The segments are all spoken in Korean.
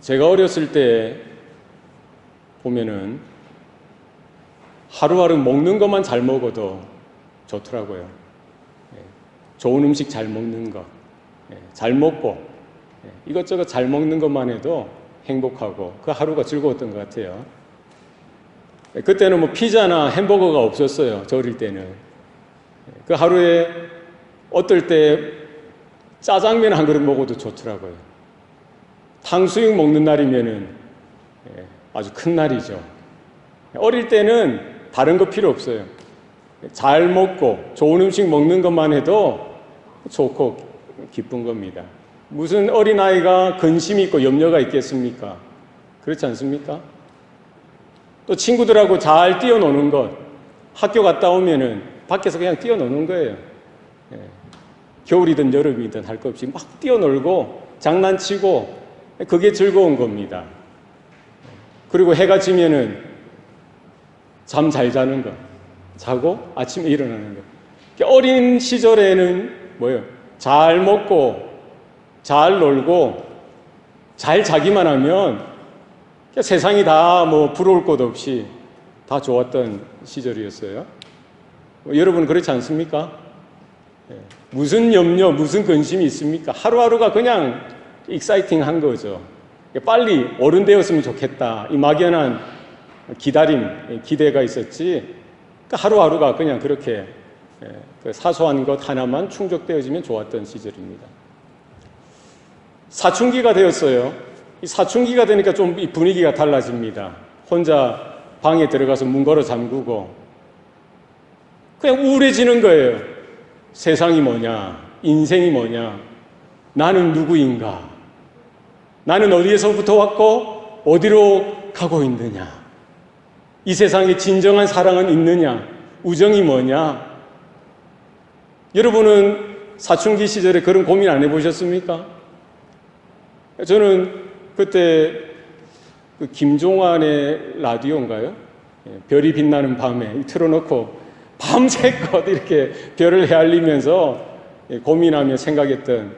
제가 어렸을 때 보면은 하루하루 먹는 것만 잘 먹어도 좋더라고요. 좋은 음식 잘 먹는 것, 잘 먹고 이것저것 잘 먹는 것만 해도 행복하고 그 하루가 즐거웠던 것 같아요. 그때는 뭐 피자나 햄버거가 없었어요. 저 어릴 때는. 그 하루에 어떨 때 짜장면 한 그릇 먹어도 좋더라고요. 탕수육 먹는 날이면은 아주 큰 날이죠. 어릴 때는 다른 거 필요 없어요. 잘 먹고 좋은 음식 먹는 것만 해도 좋고 기쁜 겁니다. 무슨 어린아이가 근심이 있고 염려가 있겠습니까? 그렇지 않습니까? 또 친구들하고 잘 뛰어노는 것, 학교 갔다 오면은 밖에서 그냥 뛰어노는 거예요. 겨울이든 여름이든 할 것 없이 막 뛰어놀고 장난치고 그게 즐거운 겁니다. 그리고 해가 지면은 잠 잘 자는 것, 자고 아침에 일어나는 것. 어린 시절에는 뭐예요? 잘 먹고 잘 놀고 잘 자기만 하면 세상이 다 뭐 부러울 것 없이 다 좋았던 시절이었어요. 여러분 그렇지 않습니까? 무슨 염려, 무슨 근심이 있습니까? 하루하루가 그냥 익사이팅한 거죠. 빨리 어른 되었으면 좋겠다. 이 막연한 기다림, 기대가 있었지. 하루하루가 그냥 그렇게 사소한 것 하나만 충족되어지면 좋았던 시절입니다. 사춘기가 되었어요. 이 사춘기가 되니까 좀 분위기가 달라집니다. 혼자 방에 들어가서 문 걸어 잠그고 그냥 우울해지는 거예요. 세상이 뭐냐? 인생이 뭐냐? 나는 누구인가? 나는 어디에서부터 왔고 어디로 가고 있느냐? 이 세상에 진정한 사랑은 있느냐? 우정이 뭐냐? 여러분은 사춘기 시절에 그런 고민 안 해보셨습니까? 저는 그때 그 김종환의 라디오인가요? 별이 빛나는 밤에 틀어놓고 밤새껏 이렇게 별을 헤아리면서 고민하며 생각했던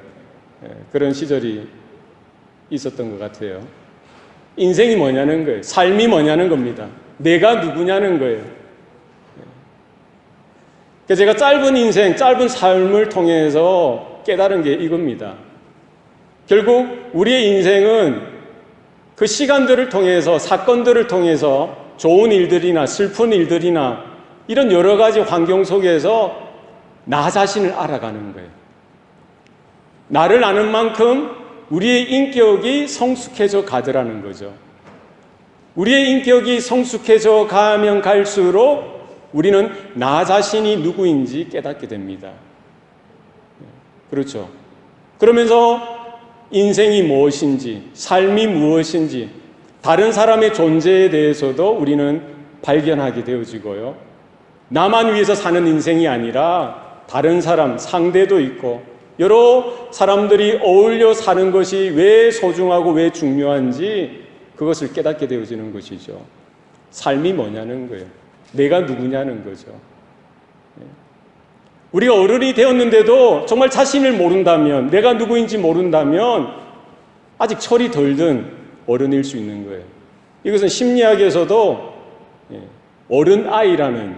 그런 시절이 있었던 것 같아요. 인생이 뭐냐는 거예요. 삶이 뭐냐는 겁니다. 내가 누구냐는 거예요. 그래서 제가 짧은 인생, 짧은 삶을 통해서 깨달은 게 이겁니다. 결국 우리의 인생은 그 시간들을 통해서, 사건들을 통해서 좋은 일들이나 슬픈 일들이나 이런 여러 가지 환경 속에서 나 자신을 알아가는 거예요. 나를 아는 만큼 우리의 인격이 성숙해져 가더라는 거죠. 우리의 인격이 성숙해져 가면 갈수록 우리는 나 자신이 누구인지 깨닫게 됩니다. 그렇죠. 그러면서 인생이 무엇인지, 삶이 무엇인지, 다른 사람의 존재에 대해서도 우리는 발견하게 되어지고요. 나만 위해서 사는 인생이 아니라 다른 사람, 상대도 있고 여러 사람들이 어울려 사는 것이 왜 소중하고 왜 중요한지 그것을 깨닫게 되어지는 것이죠. 삶이 뭐냐는 거예요. 내가 누구냐는 거죠. 우리가 어른이 되었는데도 정말 자신을 모른다면, 내가 누구인지 모른다면 아직 철이 덜 든 어른일 수 있는 거예요. 이것은 심리학에서도 어른아이라는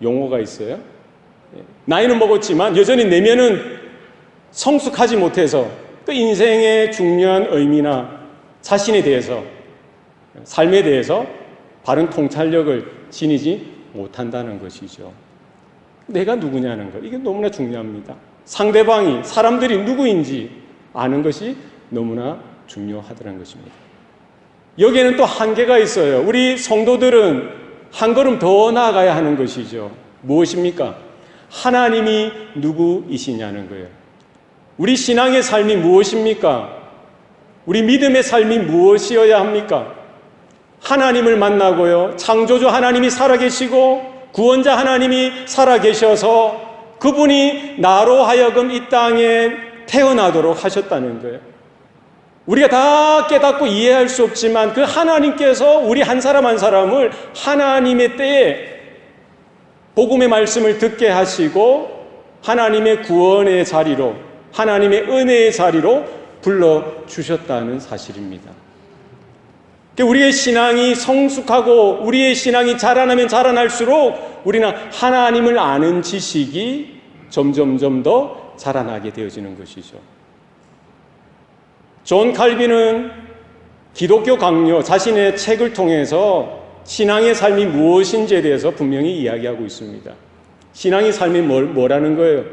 용어가 있어요. 나이는 먹었지만 여전히 내면은 성숙하지 못해서 그 인생의 중요한 의미나 자신에 대해서, 삶에 대해서 바른 통찰력을 지니지 못한다는 것이죠. 내가 누구냐는 것, 이게 너무나 중요합니다. 상대방이, 사람들이 누구인지 아는 것이 너무나 중요하다는 것입니다. 여기에는 또 한계가 있어요. 우리 성도들은 한 걸음 더 나아가야 하는 것이죠. 무엇입니까? 하나님이 누구이시냐는 거예요. 우리 신앙의 삶이 무엇입니까? 우리 믿음의 삶이 무엇이어야 합니까? 하나님을 만나고요. 창조주 하나님이 살아계시고 구원자 하나님이 살아계셔서 그분이 나로 하여금 이 땅에 태어나도록 하셨다는 거예요. 우리가 다 깨닫고 이해할 수 없지만 그 하나님께서 우리 한 사람 한 사람을 하나님의 때에 복음의 말씀을 듣게 하시고 하나님의 구원의 자리로, 하나님의 은혜의 자리로 불러주셨다는 사실입니다. 우리의 신앙이 성숙하고 우리의 신앙이 자라나면 자라날수록 우리는 하나님을 아는 지식이 점점점 더 자라나게 되어지는 것이죠. 존 칼빈은 기독교 강요 자신의 책을 통해서 신앙의 삶이 무엇인지에 대해서 분명히 이야기하고 있습니다. 신앙의 삶이 뭐라는 거예요?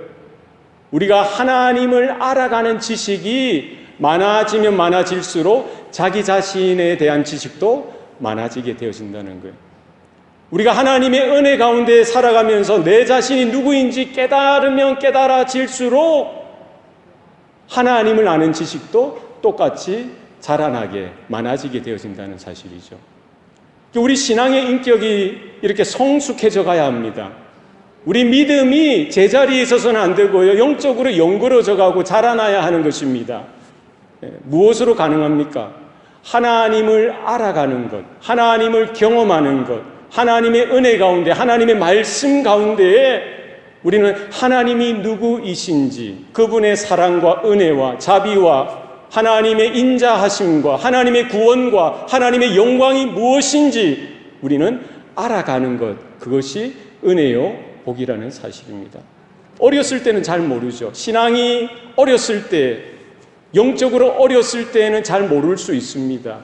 우리가 하나님을 알아가는 지식이 많아지면 많아질수록 자기 자신에 대한 지식도 많아지게 되어진다는 거예요. 우리가 하나님의 은혜 가운데 살아가면서 내 자신이 누구인지 깨달으면 깨달아질수록 하나님을 아는 지식도 똑같이 자라나게 많아지게 되어진다는 사실이죠. 우리 신앙의 인격이 이렇게 성숙해져 가야 합니다. 우리 믿음이 제자리에 있어서는 안 되고요. 영적으로 연그러져 가고 자라나야 하는 것입니다. 무엇으로 가능합니까? 하나님을 알아가는 것, 하나님을 경험하는 것, 하나님의 은혜 가운데, 하나님의 말씀 가운데에 우리는 하나님이 누구이신지, 그분의 사랑과 은혜와 자비와 하나님의 인자하심과 하나님의 구원과 하나님의 영광이 무엇인지 우리는 알아가는 것, 그것이 은혜요 복이라는 사실입니다. 어렸을 때는 잘 모르죠. 신앙이 어렸을 때, 영적으로 어렸을 때는 잘 모를 수 있습니다.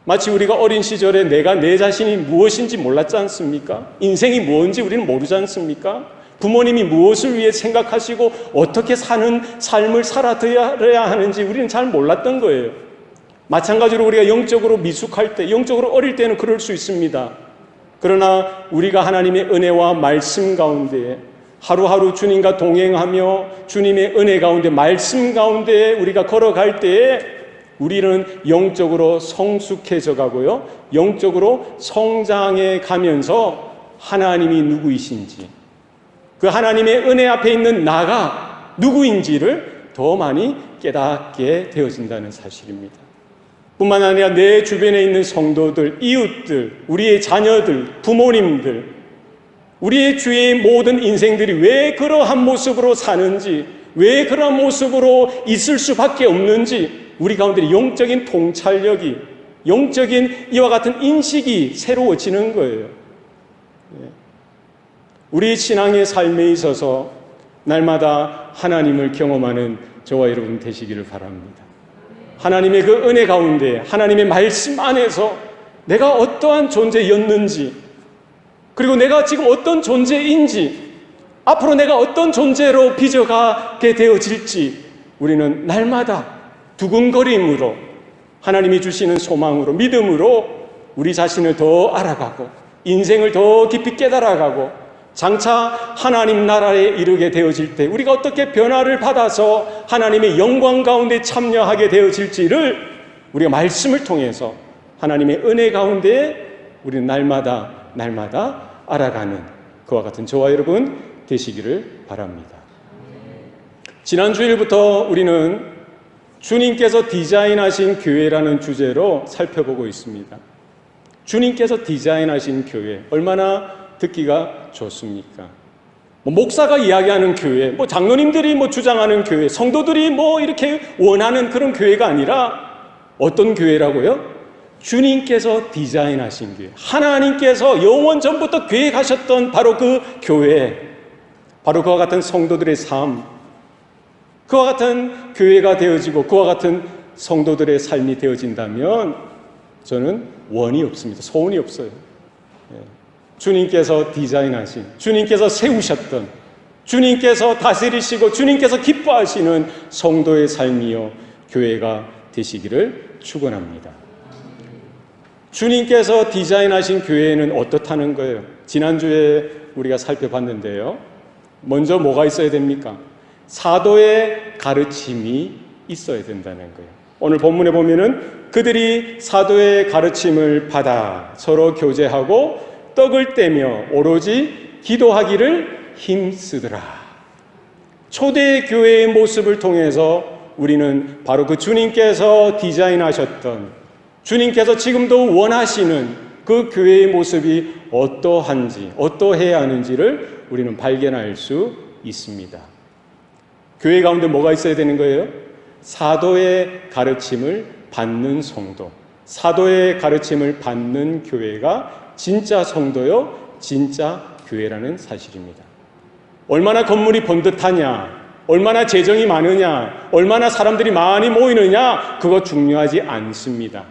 마치 우리가 어린 시절에 내가 내 자신이 무엇인지 몰랐지 않습니까? 인생이 뭔지 우리는 모르지 않습니까? 부모님이 무엇을 위해 생각하시고 어떻게 사는 삶을 살아야 하는지 우리는 잘 몰랐던 거예요. 마찬가지로 우리가 영적으로 미숙할 때, 영적으로 어릴 때는 그럴 수 있습니다. 그러나 우리가 하나님의 은혜와 말씀 가운데 하루하루 주님과 동행하며 주님의 은혜 가운데 말씀 가운데 우리가 걸어갈 때에 우리는 영적으로 성숙해져 가고요, 영적으로 성장해 가면서 하나님이 누구이신지, 그 하나님의 은혜 앞에 있는 나가 누구인지를 더 많이 깨닫게 되어진다는 사실입니다. 뿐만 아니라 내 주변에 있는 성도들, 이웃들, 우리의 자녀들, 부모님들, 우리의 주위의 모든 인생들이 왜 그러한 모습으로 사는지, 왜 그러한 모습으로 있을 수밖에 없는지 우리 가운데 영적인 통찰력이, 영적인 이와 같은 인식이 새로워지는 거예요. 우리 신앙의 삶에 있어서 날마다 하나님을 경험하는 저와 여러분 되시기를 바랍니다. 하나님의 그 은혜 가운데, 하나님의 말씀 안에서 내가 어떠한 존재였는지, 그리고 내가 지금 어떤 존재인지, 앞으로 내가 어떤 존재로 빚어가게 되어질지 우리는 날마다 두근거림으로, 하나님이 주시는 소망으로, 믿음으로 우리 자신을 더 알아가고 인생을 더 깊이 깨달아가고 장차 하나님 나라에 이르게 되어질 때 우리가 어떻게 변화를 받아서 하나님의 영광 가운데 참여하게 되어질지를 우리가 말씀을 통해서 하나님의 은혜 가운데 우리는 날마다 알아가는 그와 같은 저와 여러분 되시기를 바랍니다. 지난 주일부터 우리는 주님께서 디자인하신 교회라는 주제로 살펴보고 있습니다. 주님께서 디자인하신 교회, 얼마나 듣기가 좋습니까? 목사가 이야기하는 교회, 장로님들이 주장하는 교회, 성도들이 이렇게 원하는 그런 교회가 아니라 어떤 교회라고요? 주님께서 디자인하신 교회, 하나님께서 영원 전부터 계획하셨던 바로 그 교회, 바로 그와 같은 성도들의 삶, 그와 같은 교회가 되어지고 그와 같은 성도들의 삶이 되어진다면 저는 원이 없습니다. 소원이 없어요. 주님께서 디자인하신, 주님께서 세우셨던, 주님께서 다스리시고 주님께서 기뻐하시는 성도의 삶이요 교회가 되시기를 축원합니다. 주님께서 디자인하신 교회는 어떻다는 거예요? 지난주에 우리가 살펴봤는데요. 먼저 뭐가 있어야 됩니까? 사도의 가르침이 있어야 된다는 거예요. 오늘 본문에 보면은 그들이 사도의 가르침을 받아 서로 교제하고 떡을 떼며 오로지 기도하기를 힘쓰더라. 초대 교회의 모습을 통해서 우리는 바로 그 주님께서 디자인하셨던, 주님께서 지금도 원하시는 그 교회의 모습이 어떠한지, 어떠해야 하는지를 우리는 발견할 수 있습니다. 교회 가운데 뭐가 있어야 되는 거예요? 사도의 가르침을 받는 성도, 사도의 가르침을 받는 교회가 진짜 성도요, 진짜 교회라는 사실입니다. 얼마나 건물이 번듯하냐, 얼마나 재정이 많으냐, 얼마나 사람들이 많이 모이느냐, 그거 중요하지 않습니다.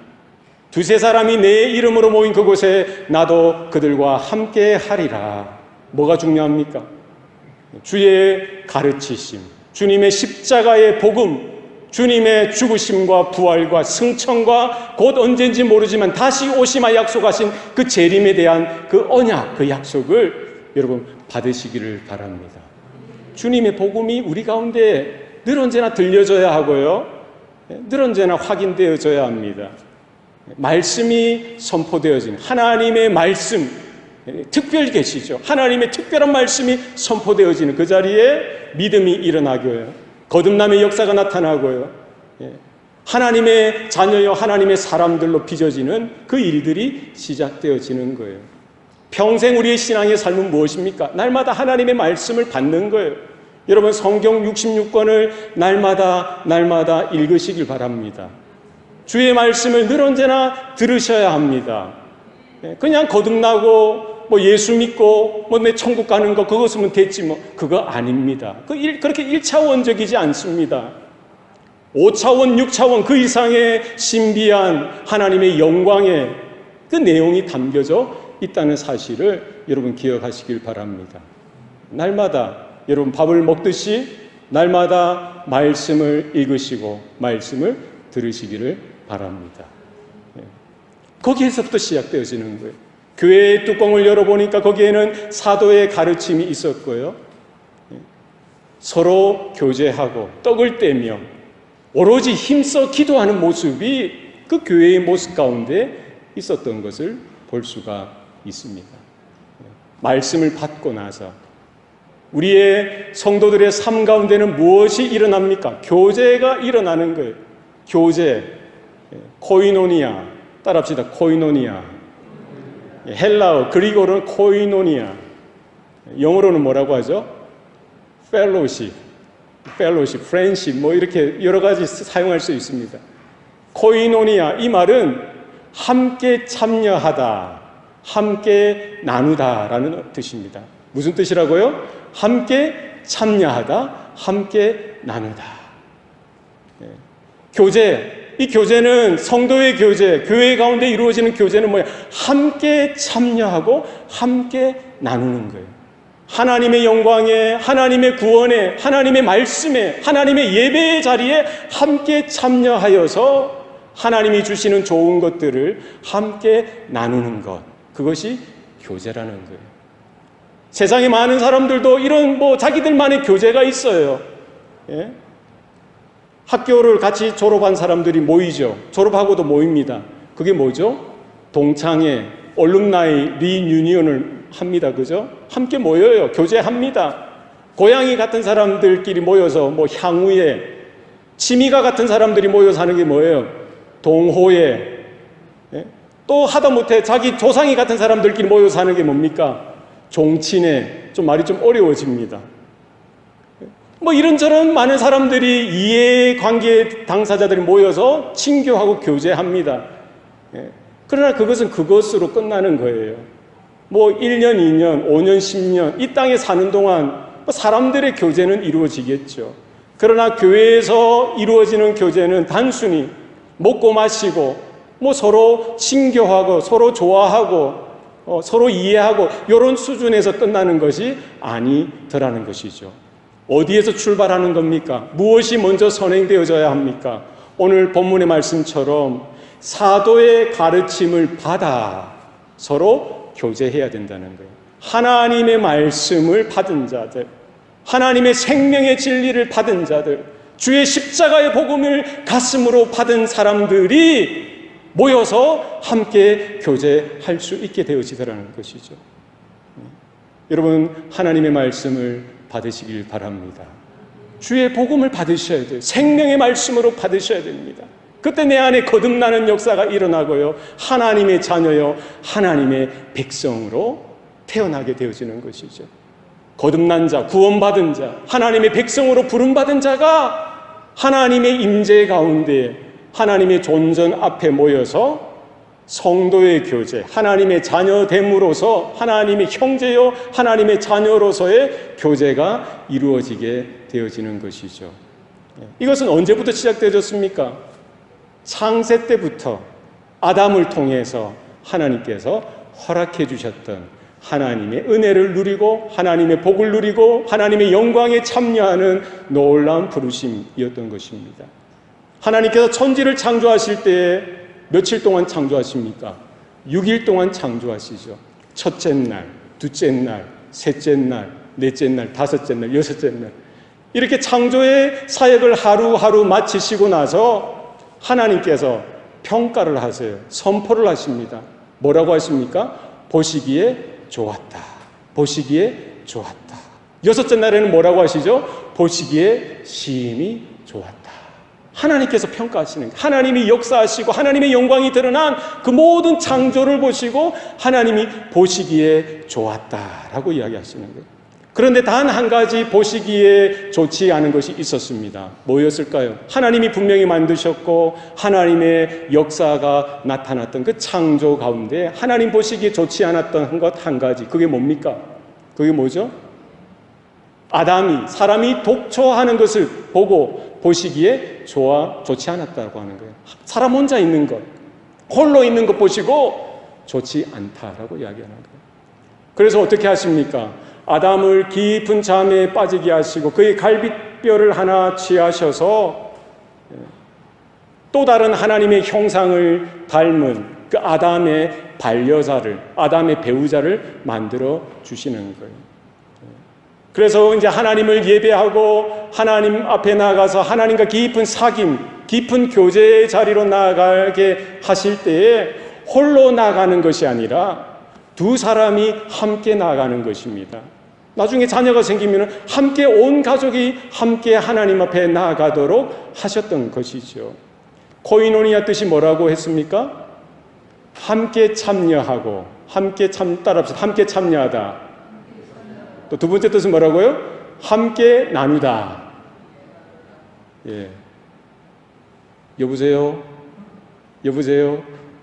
두세 사람이 내 이름으로 모인 그곳에 나도 그들과 함께 하리라. 뭐가 중요합니까? 주의 가르치심, 주님의 십자가의 복음, 주님의 죽으심과 부활과 승천과 곧 언젠지 모르지만 다시 오시마 약속하신 그 재림에 대한 그 언약, 그 약속을 여러분 받으시기를 바랍니다. 주님의 복음이 우리 가운데 늘 언제나 들려져야 하고요, 늘 언제나 확인되어져야 합니다. 말씀이 선포되어진 하나님의 말씀, 특별 계시죠. 하나님의 특별한 말씀이 선포되어지는 그 자리에 믿음이 일어나고요, 거듭남의 역사가 나타나고요, 하나님의 자녀요, 하나님의 사람들로 빚어지는 그 일들이 시작되어지는 거예요. 평생 우리의 신앙의 삶은 무엇입니까? 날마다 하나님의 말씀을 받는 거예요. 여러분, 성경 66권을 날마다 읽으시길 바랍니다. 주의 말씀을 늘 언제나 들으셔야 합니다. 그냥 거듭나고 예수 믿고 내 천국 가는 거 그것이면 됐지 그거 아닙니다. 그렇게 1차원적이지 않습니다. 5차원, 6차원 그 이상의 신비한 하나님의 영광의 그 내용이 담겨져 있다는 사실을 여러분 기억하시길 바랍니다. 날마다 여러분 밥을 먹듯이 날마다 말씀을 읽으시고 말씀을 들으시기를 바랍니다. 거기에서부터 시작되어지는 거예요. 교회의 뚜껑을 열어보니까 거기에는 사도의 가르침이 있었고요, 서로 교제하고 떡을 떼며 오로지 힘써 기도하는 모습이 그 교회의 모습 가운데 있었던 것을 볼 수가 있습니다. 말씀을 받고 나서 우리의 성도들의 삶 가운데는 무엇이 일어납니까? 교제가 일어나는 거예요. 교제, 코이노니아, 따라합시다. 코이노니아. 헬라어, 그리고는 코이노니아. 영어로는 뭐라고 하죠? 펠로십, 프렌십, 이렇게 여러 가지 사용할 수 있습니다. 코이노니아, 이 말은 함께 참여하다, 함께 나누다라는 뜻입니다. 무슨 뜻이라고요? 함께 참여하다, 함께 나누다. 교제, 이 교제는 성도의 교제, 교회 가운데 이루어지는 교제는 뭐예요? 함께 참여하고 함께 나누는 거예요. 하나님의 영광에, 하나님의 구원에, 하나님의 말씀에, 하나님의 예배의 자리에 함께 참여하여서 하나님이 주시는 좋은 것들을 함께 나누는 것, 그것이 교제라는 거예요. 세상에 많은 사람들도 이런 자기들만의 교제가 있어요. 예? 학교를 같이 졸업한 사람들이 모이죠. 졸업하고도 모입니다. 그게 뭐죠? 동창회, 얼룸나이 리유니언을 합니다. 그죠? 함께 모여요. 교제합니다. 고양이 같은 사람들끼리 모여서 향후에, 취미가 같은 사람들이 모여서 하는 게 뭐예요? 동호회. 예? 또 하다못해 자기 조상이 같은 사람들끼리 모여서 하는 게 뭡니까? 종친회. 좀 말이 좀 어려워집니다. 이런저런 많은 사람들이 이해관계 당사자들이 모여서 친교하고 교제합니다. 그러나 그것은 그것으로 끝나는 거예요. 1년, 2년, 5년, 10년 이 땅에 사는 동안 사람들의 교제는 이루어지겠죠. 그러나 교회에서 이루어지는 교제는 단순히 먹고 마시고 서로 친교하고 서로 좋아하고 서로 이해하고 이런 수준에서 끝나는 것이 아니더라는 것이죠. 어디에서 출발하는 겁니까? 무엇이 먼저 선행되어져야 합니까? 오늘 본문의 말씀처럼 사도의 가르침을 받아 서로 교제해야 된다는 거예요. 하나님의 말씀을 받은 자들, 하나님의 생명의 진리를 받은 자들, 주의 십자가의 복음을 가슴으로 받은 사람들이 모여서 함께 교제할 수 있게 되어지더라는 것이죠. 여러분, 하나님의 말씀을 받으시길 바랍니다. 주의 복음을 받으셔야 돼요. 생명의 말씀으로 받으셔야 됩니다. 그때 내 안에 거듭나는 역사가 일어나고요, 하나님의 자녀요, 하나님의 백성으로 태어나게 되어지는 것이죠. 거듭난 자, 구원받은 자, 하나님의 백성으로 부름받은 자가 하나님의 임재 가운데 하나님의 존전 앞에 모여서 성도의 교제, 하나님의 자녀됨으로서 하나님의 형제요 하나님의 자녀로서의 교제가 이루어지게 되어지는 것이죠. 이것은 언제부터 시작되어졌습니까? 창세 때부터 아담을 통해서 하나님께서 허락해 주셨던 하나님의 은혜를 누리고 하나님의 복을 누리고 하나님의 영광에 참여하는 놀라운 부르심이었던 것입니다. 하나님께서 천지를 창조하실 때에 며칠 동안 창조하십니까? 6일 동안 창조하시죠. 첫째 날, 둘째 날, 셋째 날, 넷째 날, 다섯째 날, 여섯째 날, 이렇게 창조의 사역을 하루하루 마치시고 나서 하나님께서 평가를 하세요. 선포를 하십니다. 뭐라고 하십니까? 보시기에 좋았다. 보시기에 좋았다. 여섯째 날에는 뭐라고 하시죠? 보시기에 심히 좋았다. 하나님께서 평가하시는 거예요. 하나님이 역사하시고 하나님의 영광이 드러난 그 모든 창조를 보시고 하나님이 보시기에 좋았다라고 이야기하시는 거예요. 그런데 단 한 가지 보시기에 좋지 않은 것이 있었습니다. 뭐였을까요? 하나님이 분명히 만드셨고 하나님의 역사가 나타났던 그 창조 가운데 하나님 보시기에 좋지 않았던 것 한 가지, 그게 뭡니까? 그게 뭐죠? 아담이, 사람이 독초하는 것을 보고 보시기에 좋지 않았다고 하는 거예요. 사람 혼자 있는 것, 홀로 있는 것 보시고 좋지 않다라고 이야기하는 거예요. 그래서 어떻게 하십니까? 아담을 깊은 잠에 빠지게 하시고 그의 갈빗뼈를 하나 취하셔서 또 다른 하나님의 형상을 닮은 그 아담의 반려자를, 아담의 배우자를 만들어 주시는 거예요. 그래서 이제 하나님을 예배하고 하나님 앞에 나가서 하나님과 깊은 사귐, 깊은 교제의 자리로 나아가게 하실 때에 홀로 나가는 것이 아니라 두 사람이 함께 나가는 것입니다. 나중에 자녀가 생기면 함께 온 가족이 함께 하나님 앞에 나아가도록 하셨던 것이죠. 코이노니아 뜻이 뭐라고 했습니까? 함께 참여하고, 따라합시다. 함께 참여하다. 또 두 번째 뜻은 뭐라고요? 함께 나누다. 예. 여보세요?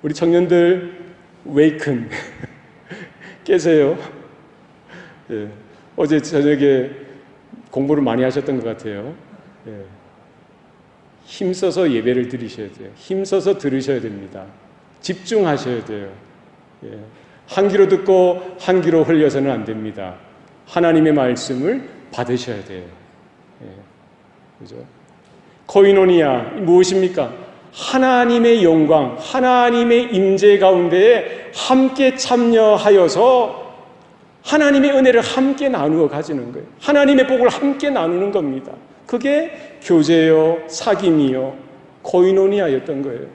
우리 청년들, 웨이큰. 깨세요? 예. 어제 저녁에 공부를 많이 하셨던 것 같아요. 예. 힘써서 예배를 드리셔야 돼요. 힘써서 들으셔야 됩니다. 집중하셔야 돼요. 예. 한 귀로 듣고 한 귀로 흘려서는 안 됩니다. 하나님의 말씀을 받으셔야 돼요. 예. 그죠? 코이노니아 무엇입니까? 하나님의 영광, 하나님의 임재 가운데에 함께 참여하여서 하나님의 은혜를 함께 나누어 가지는 거예요. 하나님의 복을 함께 나누는 겁니다. 그게 교제요, 사귐이요, 코이노니아였던 거예요.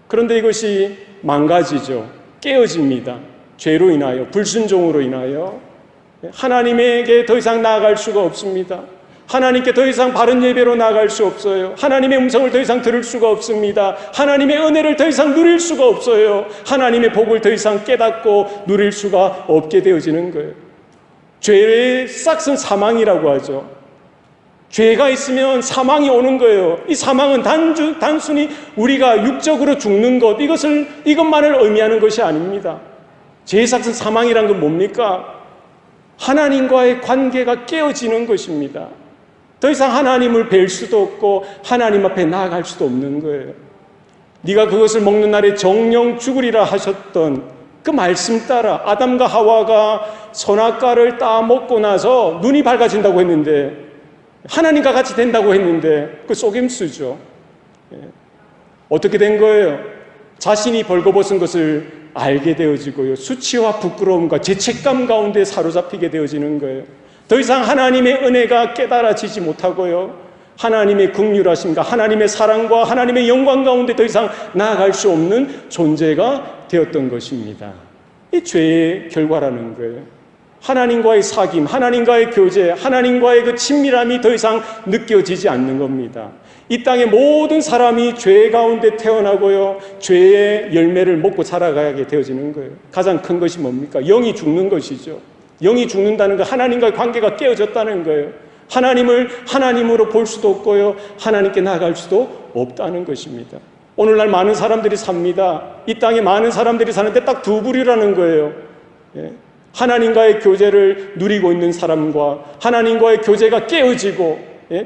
그런데 이것이 망가지죠. 깨어집니다. 죄로 인하여, 불순종으로 인하여 하나님에게 더 이상 나아갈 수가 없습니다. 하나님께 더 이상 바른 예배로 나아갈 수 없어요. 하나님의 음성을 더 이상 들을 수가 없습니다. 하나님의 은혜를 더 이상 누릴 수가 없어요. 하나님의 복을 더 이상 깨닫고 누릴 수가 없게 되어지는 거예요. 죄의 싹은 사망이라고 하죠. 죄가 있으면 사망이 오는 거예요. 이 사망은 단순히 우리가 육적으로 죽는 것, 이것만을 의미하는 것이 아닙니다. 죄의 싹은 사망이란 건 뭡니까? 하나님과의 관계가 깨어지는 것입니다. 더 이상 하나님을 뵐 수도 없고 하나님 앞에 나아갈 수도 없는 거예요. 네가 그것을 먹는 날에 정령 죽으리라 하셨던 그 말씀 따라 아담과 하와가 선악과를 따 먹고 나서 눈이 밝아진다고 했는데, 하나님과 같이 된다고 했는데 그 속임수죠. 어떻게 된 거예요? 자신이 벌거벗은 것을 알게 되어지고요, 수치와 부끄러움과 죄책감 가운데 사로잡히게 되어지는 거예요. 더 이상 하나님의 은혜가 깨달아지지 못하고요, 하나님의 긍휼하심과 하나님의 사랑과 하나님의 영광 가운데 더 이상 나아갈 수 없는 존재가 되었던 것입니다. 이 죄의 결과라는 거예요. 하나님과의 사귐, 하나님과의 교제, 하나님과의 그 친밀함이 더 이상 느껴지지 않는 겁니다. 이 땅의 모든 사람이 죄 가운데 태어나고요, 죄의 열매를 먹고 살아가게 되어지는 거예요. 가장 큰 것이 뭡니까? 영이 죽는 것이죠. 영이 죽는다는 거, 하나님과의 관계가 깨어졌다는 거예요. 하나님을 하나님으로 볼 수도 없고요, 하나님께 나아갈 수도 없다는 것입니다. 오늘날 많은 사람들이 삽니다. 이 땅에 많은 사람들이 사는데 딱 두 부류라는 거예요. 하나님과의 교제를 누리고 있는 사람과 하나님과의 교제가 깨어지고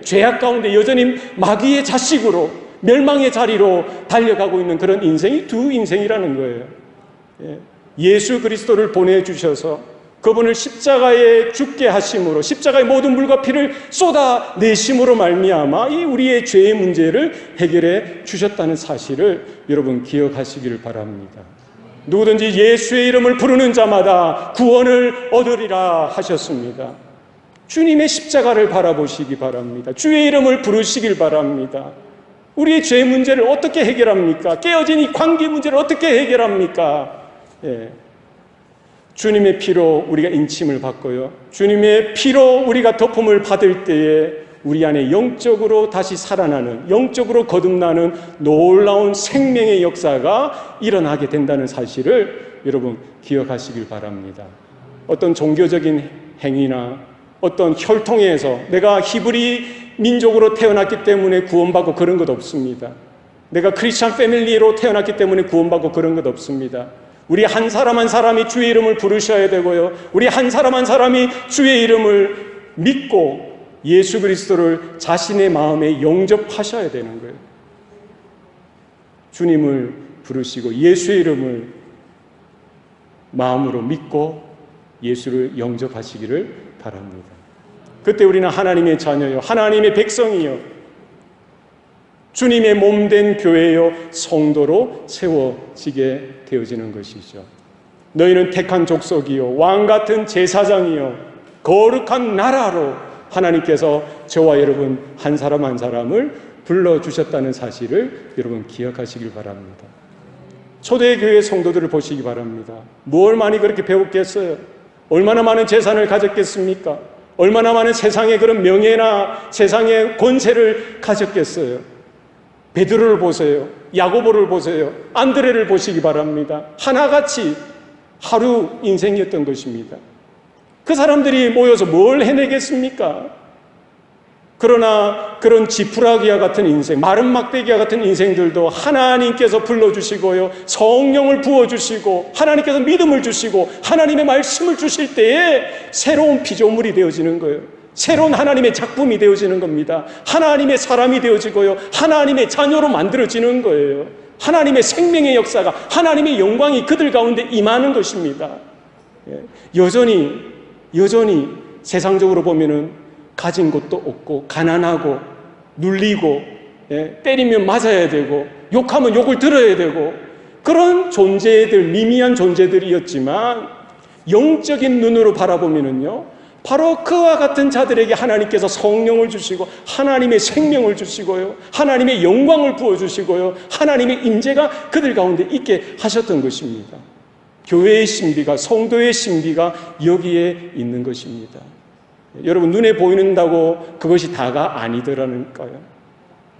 죄악 가운데 여전히 마귀의 자식으로 멸망의 자리로 달려가고 있는 그런 인생이 두 인생이라는 거예요. 예수 그리스도를 보내주셔서 그분을 십자가에 죽게 하심으로 십자가의 모든 물과 피를 쏟아내심으로 말미암아 이 우리의 죄의 문제를 해결해 주셨다는 사실을 여러분 기억하시기를 바랍니다. 누구든지 예수의 이름을 부르는 자마다 구원을 얻으리라 하셨습니다. 주님의 십자가를 바라보시기 바랍니다. 주의 이름을 부르시길 바랍니다. 우리의 죄 문제를 어떻게 해결합니까? 깨어진 이 관계 문제를 어떻게 해결합니까? 주님의 피로 우리가 인침을 받고요, 주님의 피로 우리가 덮음을 받을 때에 우리 안에 영적으로 다시 살아나는, 영적으로 거듭나는 놀라운 생명의 역사가 일어나게 된다는 사실을 여러분 기억하시길 바랍니다. 어떤 종교적인 행위나 어떤 혈통에서 내가 히브리 민족으로 태어났기 때문에 구원받고 그런 것 없습니다. 내가 크리스찬 패밀리로 태어났기 때문에 구원받고 그런 것 없습니다. 우리 한 사람 한 사람이 주의 이름을 부르셔야 되고요, 우리 한 사람 한 사람이 주의 이름을 믿고 예수 그리스도를 자신의 마음에 영접하셔야 되는 거예요. 주님을 부르시고 예수의 이름을 마음으로 믿고 예수를 영접하시기를 바랍니다. 그때 우리는 하나님의 자녀요, 하나님의 백성이요, 주님의 몸된 교회요, 성도로 세워지게 되어지는 것이죠. 너희는 택한 족속이요, 왕같은 제사장이요, 거룩한 나라로 하나님께서 저와 여러분 한 사람 한 사람을 불러주셨다는 사실을 여러분 기억하시길 바랍니다. 초대교회 성도들을 보시기 바랍니다. 뭘 많이 그렇게 배웠겠어요? 얼마나 많은 재산을 가졌겠습니까? 얼마나 많은 세상의 그런 명예나 세상의 권세를 가졌겠어요? 베드로를 보세요. 야고보를 보세요. 안드레를 보시기 바랍니다. 하나같이 하루 인생이었던 것입니다. 그 사람들이 모여서 뭘 해내겠습니까? 그러나 그런 지푸라기와 같은 인생, 마른 막대기와 같은 인생들도 하나님께서 불러주시고요, 성령을 부어주시고 하나님께서 믿음을 주시고 하나님의 말씀을 주실 때에 새로운 피조물이 되어지는 거예요. 새로운 하나님의 작품이 되어지는 겁니다. 하나님의 사람이 되어지고요, 하나님의 자녀로 만들어지는 거예요. 하나님의 생명의 역사가, 하나님의 영광이 그들 가운데 임하는 것입니다. 여전히 세상적으로 보면은 가진 것도 없고 가난하고 눌리고, 때리면 맞아야 되고 욕하면 욕을 들어야 되고 그런 존재들, 미미한 존재들이었지만 영적인 눈으로 바라보면은요, 바로 그와 같은 자들에게 하나님께서 성령을 주시고 하나님의 생명을 주시고요, 하나님의 영광을 부어주시고요, 하나님의 임재가 그들 가운데 있게 하셨던 것입니다. 교회의 신비가, 성도의 신비가 여기에 있는 것입니다. 여러분, 눈에 보이는다고 그것이 다가 아니더라니까요.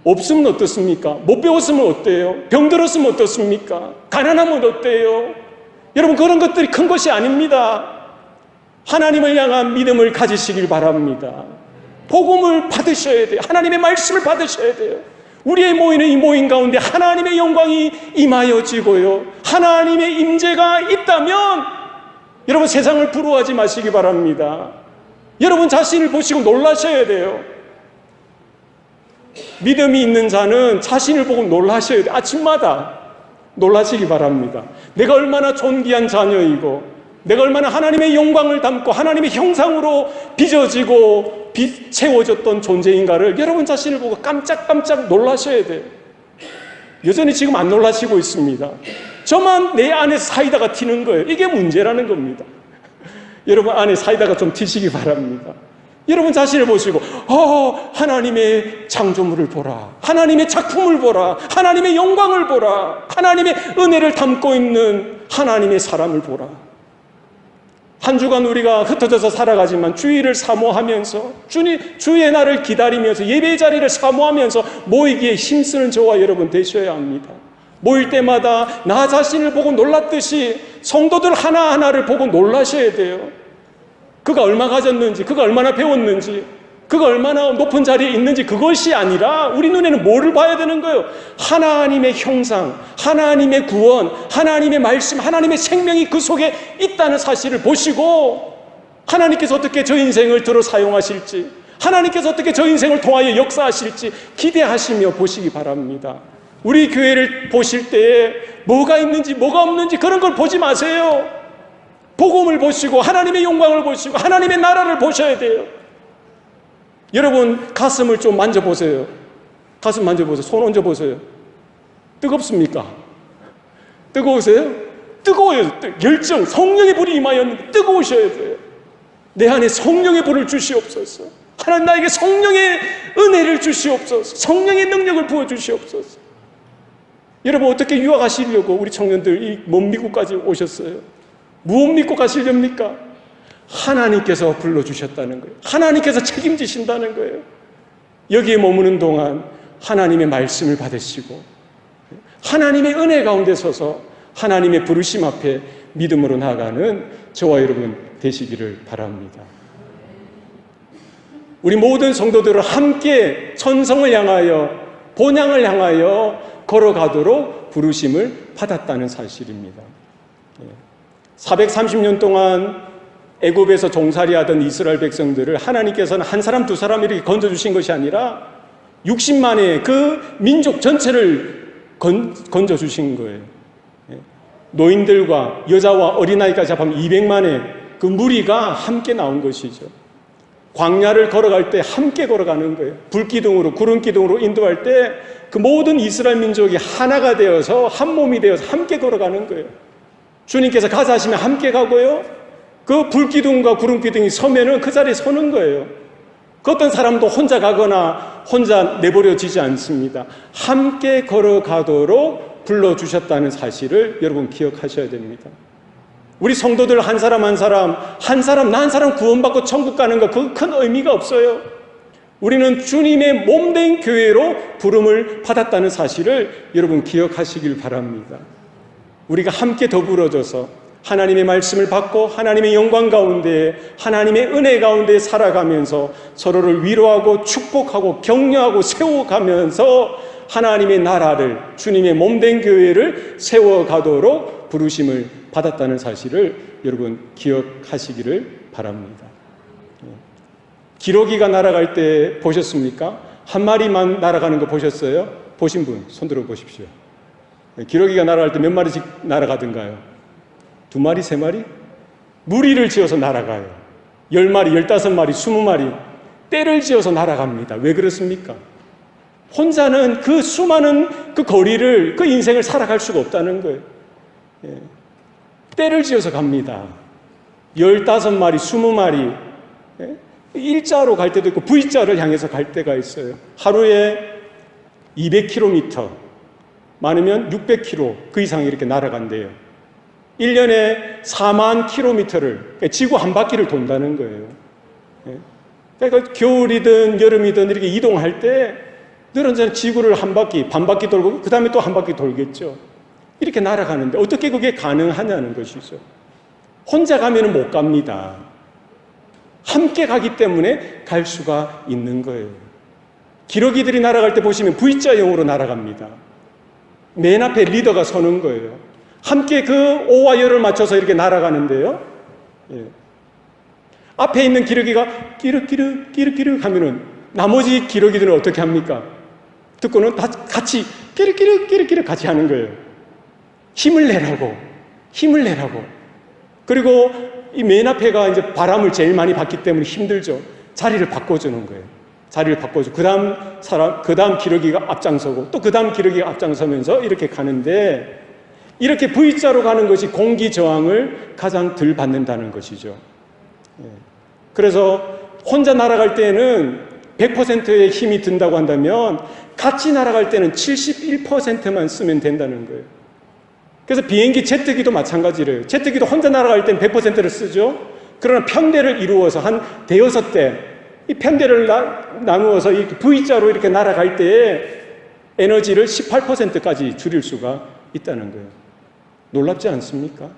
없으면 어떻습니까? 못 배웠으면 어때요? 병들었으면 어떻습니까? 가난하면 어때요? 여러분, 그런 것들이 큰 것이 아닙니다. 하나님을 향한 믿음을 가지시길 바랍니다. 복음을 받으셔야 돼요. 하나님의 말씀을 받으셔야 돼요. 우리의 모이는 이 모임 가운데 하나님의 영광이 임하여지고요, 하나님의 임재가 있다면 여러분 세상을 부러워하지 마시기 바랍니다. 여러분 자신을 보시고 놀라셔야 돼요. 믿음이 있는 자는 자신을 보고 놀라셔야 돼요. 아침마다 놀라시기 바랍니다. 내가 얼마나 존귀한 자녀이고, 내가 얼마나 하나님의 영광을 담고 하나님의 형상으로 빚어지고 채워졌던 존재인가를 여러분 자신을 보고 깜짝깜짝 놀라셔야 돼요. 여전히 지금 안 놀라시고 있습니다. 저만 내 안에 사이다가 튀는 거예요. 이게 문제라는 겁니다. 여러분 안에 사이다가 좀 튀시기 바랍니다. 여러분 자신을 보시고 하나님의 창조물을 보라, 하나님의 작품을 보라, 하나님의 영광을 보라, 하나님의 은혜를 담고 있는 하나님의 사람을 보라. 한 주간 우리가 흩어져서 살아가지만 주일을 사모하면서 주의 날을 기다리면서 예배 자리를 사모하면서 모이기에 힘쓰는 저와 여러분 되셔야 합니다. 모일 때마다 나 자신을 보고 놀랐듯이 성도들 하나하나를 보고 놀라셔야 돼요. 그가 얼마 가졌는지, 그가 얼마나 배웠는지, 그가 얼마나 높은 자리에 있는지 그것이 아니라 우리 눈에는 뭐를 봐야 되는 거예요? 하나님의 형상, 하나님의 구원, 하나님의 말씀, 하나님의 생명이 그 속에 있다는 사실을 보시고 하나님께서 어떻게 저 인생을 들어 사용하실지, 하나님께서 어떻게 저 인생을 통하여 역사하실지 기대하시며 보시기 바랍니다. 우리 교회를 보실 때에 뭐가 있는지 뭐가 없는지 그런 걸 보지 마세요. 복음을 보시고 하나님의 영광을 보시고 하나님의 나라를 보셔야 돼요. 여러분 가슴을 좀 만져보세요. 가슴 만져보세요. 손 얹어보세요. 뜨겁습니까? 뜨거우세요? 뜨거워요. 열정, 성령의 불이 임하였는데 뜨거우셔야 돼요. 내 안에 성령의 불을 주시옵소서. 하나님 나에게 성령의 은혜를 주시옵소서. 성령의 능력을 부어주시옵소서. 여러분 어떻게 유학하시려고 우리 청년들 먼 미국까지 오셨어요? 무엇 믿고 가시렵니까? 하나님께서 불러주셨다는 거예요. 하나님께서 책임지신다는 거예요. 여기에 머무는 동안 하나님의 말씀을 받으시고 하나님의 은혜 가운데 서서 하나님의 부르심 앞에 믿음으로 나아가는 저와 여러분 되시기를 바랍니다. 우리 모든 성도들을 함께 천성을 향하여 본향을 향하여 걸어가도록 부르심을 받았다는 사실입니다. 430년 동안 애굽에서 종살이하던 이스라엘 백성들을 하나님께서는 한 사람 두 사람 이렇게 건져주신 것이 아니라 60만의 그 민족 전체를 건져주신 거예요. 노인들과 여자와 어린아이까지 합하면 200만의 그 무리가 함께 나온 것이죠. 광야를 걸어갈 때 함께 걸어가는 거예요. 불기둥으로 구름기둥으로 인도할 때 그 모든 이스라엘 민족이 하나가 되어서 한 몸이 되어서 함께 걸어가는 거예요. 주님께서 가자 하시면 함께 가고요. 그 불기둥과 구름기둥이 서면은 그 자리에 서는 거예요. 그 어떤 사람도 혼자 가거나 혼자 내버려지지 않습니다. 함께 걸어가도록 불러주셨다는 사실을 여러분 기억하셔야 됩니다. 우리 성도들 한 사람 한 사람 나 한 사람 구원받고 천국 가는 거 그 큰 의미가 없어요. 우리는 주님의 몸된 교회로 부름을 받았다는 사실을 여러분 기억하시길 바랍니다. 우리가 함께 더불어져서 하나님의 말씀을 받고 하나님의 영광 가운데 하나님의 은혜 가운데 살아가면서 서로를 위로하고 축복하고 격려하고 세워가면서 하나님의 나라를 주님의 몸된 교회를 세워가도록 부르심을 받았다는 사실을 여러분 기억하시기를 바랍니다. 기러기가 날아갈 때 보셨습니까? 한 마리만 날아가는 거 보셨어요? 보신 분 손 들어 보십시오. 기러기가 날아갈 때 몇 마리씩 날아가던가요? 2마리, 3마리? 무리를 지어서 날아가요. 10마리, 15마리, 20마리 떼를 지어서 날아갑니다. 왜 그렇습니까? 혼자는 그 수많은 그 거리를 그 인생을 살아갈 수가 없다는 거예요. 떼를 지어서 갑니다. 15마리, 20마리 일자로 갈 때도 있고 V자를 향해서 갈 때가 있어요. 하루에 200km 많으면 600km 그 이상 이렇게 날아간대요. 1년에 4만 킬로미터를 지구 한 바퀴를 돈다는 거예요. 그러니까 겨울이든 여름이든 이렇게 이동할 때 늘 언제나 지구를 한 바퀴, 반 바퀴 돌고 그 다음에 또 한 바퀴 돌겠죠. 이렇게 날아가는데 어떻게 그게 가능하냐는 것이죠. 혼자 가면 못 갑니다. 함께 가기 때문에 갈 수가 있는 거예요. 기러기들이 날아갈 때 보시면 V자형으로 날아갑니다. 맨 앞에 리더가 서는 거예요. 함께 그 오와 열을 맞춰서 이렇게 날아가는데요. 앞에 있는 기러기가 끼륵끼륵 하면은 나머지 기러기들은 어떻게 합니까? 듣고는 다 같이 끼륵끼륵 같이 하는 거예요. 힘을 내라고. 그리고 이 맨 앞에가 이제 바람을 제일 많이 받기 때문에 힘들죠. 자리를 바꿔주는 거예요. 그 다음 기러기가 앞장서고 또 그 다음 기러기가 앞장서면서 이렇게 가는데 이렇게 V자로 가는 것이 공기 저항을 가장 덜 받는다는 것이죠. 그래서 혼자 날아갈 때는 100%의 힘이 든다고 한다면 같이 날아갈 때는 71%만 쓰면 된다는 거예요. 그래서 비행기 제트기도 마찬가지래요. 제트기도 혼자 날아갈 때는 100%를 쓰죠. 그러나 편대를 이루어서 한 대여섯 대, 이 편대를 나누어서 이렇게 V자로 이렇게 날아갈 때에 에너지를 18%까지 줄일 수가 있다는 거예요. 놀랍지 않습니까?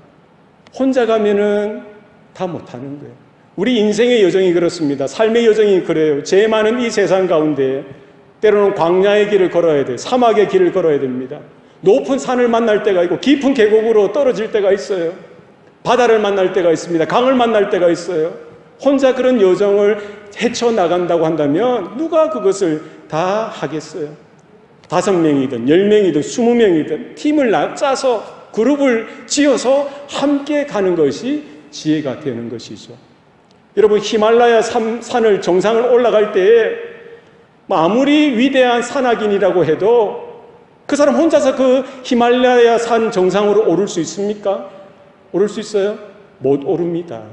혼자 가면은 다 못하는 거예요. 우리 인생의 여정이 그렇습니다. 삶의 여정이 그래요. 죄 많은 이 세상 가운데 때로는 광야의 길을 걸어야 돼. 사막의 길을 걸어야 됩니다. 높은 산을 만날 때가 있고 깊은 계곡으로 떨어질 때가 있어요. 바다를 만날 때가 있습니다. 강을 만날 때가 있어요. 혼자 그런 여정을 헤쳐나간다고 한다면 누가 그것을 다 하겠어요? 5명이든 10명이든 20명이든 팀을 짜서 그룹을 지어서 함께 가는 것이 지혜가 되는 것이죠. 여러분, 히말라야 산을 정상을 올라갈 때에 아무리 위대한 산악인이라고 해도 그 사람 혼자서 그 히말라야 산 정상으로 오를 수 있습니까? 오를 수 있어요? 못 오릅니다.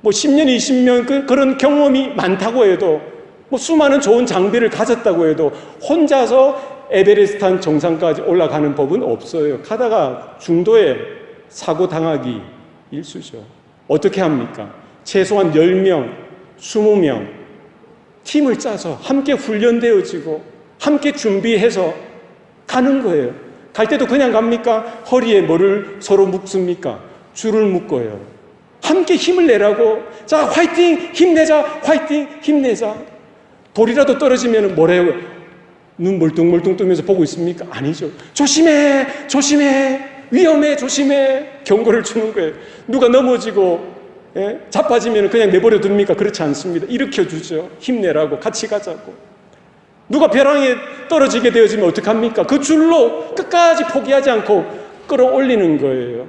10년, 20년 그런 경험이 많다고 해도 수많은 좋은 장비를 가졌다고 해도 혼자서 에베레스트 정상까지 올라가는 법은 없어요. 가다가 중도에 사고 당하기 일쑤죠. 어떻게 합니까? 최소한 10명, 20명 팀을 짜서 함께 훈련되어지고 함께 준비해서 가는 거예요. 갈 때도 그냥 갑니까? 허리에 뭐를 서로 묶습니까? 줄을 묶어요. 함께 힘을 내라고. 자, 화이팅! 힘내자! 화이팅! 힘내자! 돌이라도 떨어지면 뭐래요? 눈 멀뚱멀뚱 뜨면서 보고 있습니까? 아니죠. 조심해! 조심해! 위험해! 조심해! 경고를 주는 거예요. 누가 넘어지고 자빠지면 그냥 내버려 둡니까? 그렇지 않습니다. 일으켜주죠. 힘내라고, 같이 가자고. 누가 벼랑에 떨어지게 되어지면 어떡합니까? 그 줄로 끝까지 포기하지 않고 끌어올리는 거예요.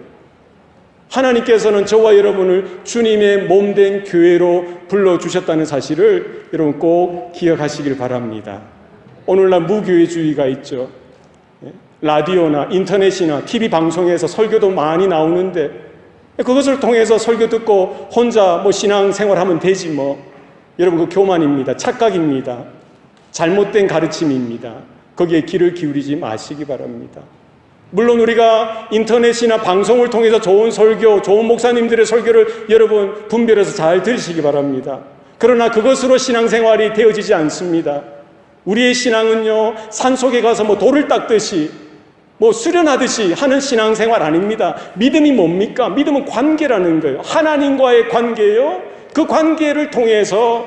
하나님께서는 저와 여러분을 주님의 몸된 교회로 불러주셨다는 사실을 여러분 꼭 기억하시길 바랍니다. 오늘날 무교회주의가 있죠. 라디오나 인터넷이나 TV 방송에서 설교도 많이 나오는데 그것을 통해서 설교 듣고 혼자 신앙생활하면 되지 여러분, 그 교만입니다. 착각입니다. 잘못된 가르침입니다. 거기에 귀를 기울이지 마시기 바랍니다. 물론 우리가 인터넷이나 방송을 통해서 좋은 설교, 좋은 목사님들의 설교를 여러분 분별해서 잘 들으시기 바랍니다. 그러나 그것으로 신앙생활이 되어지지 않습니다. 우리의 신앙은요, 산속에 가서 돌을 닦듯이 수련하듯이 하는 신앙생활 아닙니다. 믿음이 뭡니까? 믿음은 관계라는 거예요. 하나님과의 관계요. 그 관계를 통해서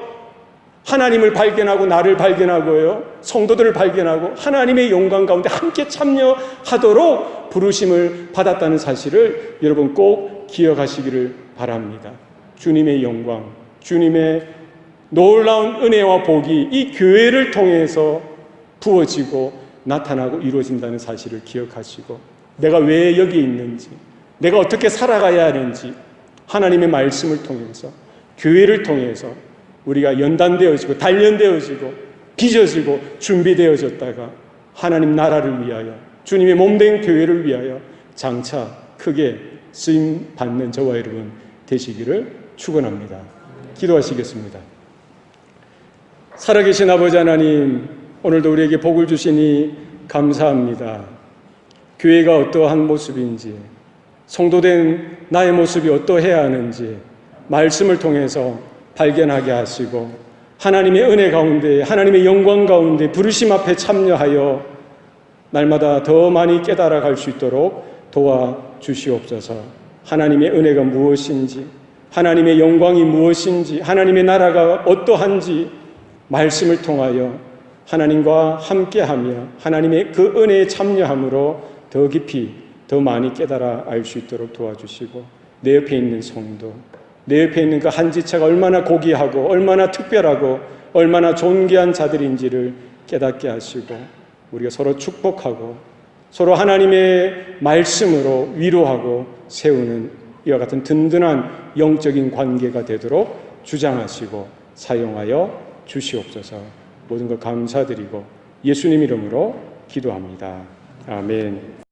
하나님을 발견하고 나를 발견하고요, 성도들을 발견하고 하나님의 영광 가운데 함께 참여하도록 부르심을 받았다는 사실을 여러분 꼭 기억하시기를 바랍니다. 주님의 영광, 주님의 놀라운 은혜와 복이 이 교회를 통해서 부어지고 나타나고 이루어진다는 사실을 기억하시고, 내가 왜 여기 있는지, 내가 어떻게 살아가야 하는지 하나님의 말씀을 통해서, 교회를 통해서 우리가 연단되어지고 단련되어지고 빚어지고 준비되어졌다가 하나님 나라를 위하여, 주님의 몸된 교회를 위하여 장차 크게 쓰임받는 저와 여러분 되시기를 축원합니다. 기도하시겠습니다. 살아계신 아버지 하나님, 오늘도 우리에게 복을 주시니 감사합니다. 교회가 어떠한 모습인지, 성도된 나의 모습이 어떠해야 하는지 말씀을 통해서 발견하게 하시고, 하나님의 은혜 가운데, 하나님의 영광 가운데 부르심 앞에 참여하여 날마다 더 많이 깨달아 갈 수 있도록 도와주시옵소서. 하나님의 은혜가 무엇인지, 하나님의 영광이 무엇인지, 하나님의 나라가 어떠한지 말씀을 통하여 하나님과 함께하며 하나님의 그 은혜에 참여함으로 더 깊이 더 많이 깨달아 알 수 있도록 도와주시고, 내 옆에 있는 성도, 내 옆에 있는 그 한 지체가 얼마나 고귀하고 얼마나 특별하고 얼마나 존귀한 자들인지를 깨닫게 하시고, 우리가 서로 축복하고 서로 하나님의 말씀으로 위로하고 세우는 이와 같은 든든한 영적인 관계가 되도록 주장하시고 사용하여 주시옵소서. 모든 것 감사드리고 예수님 이름으로 기도합니다. 아멘.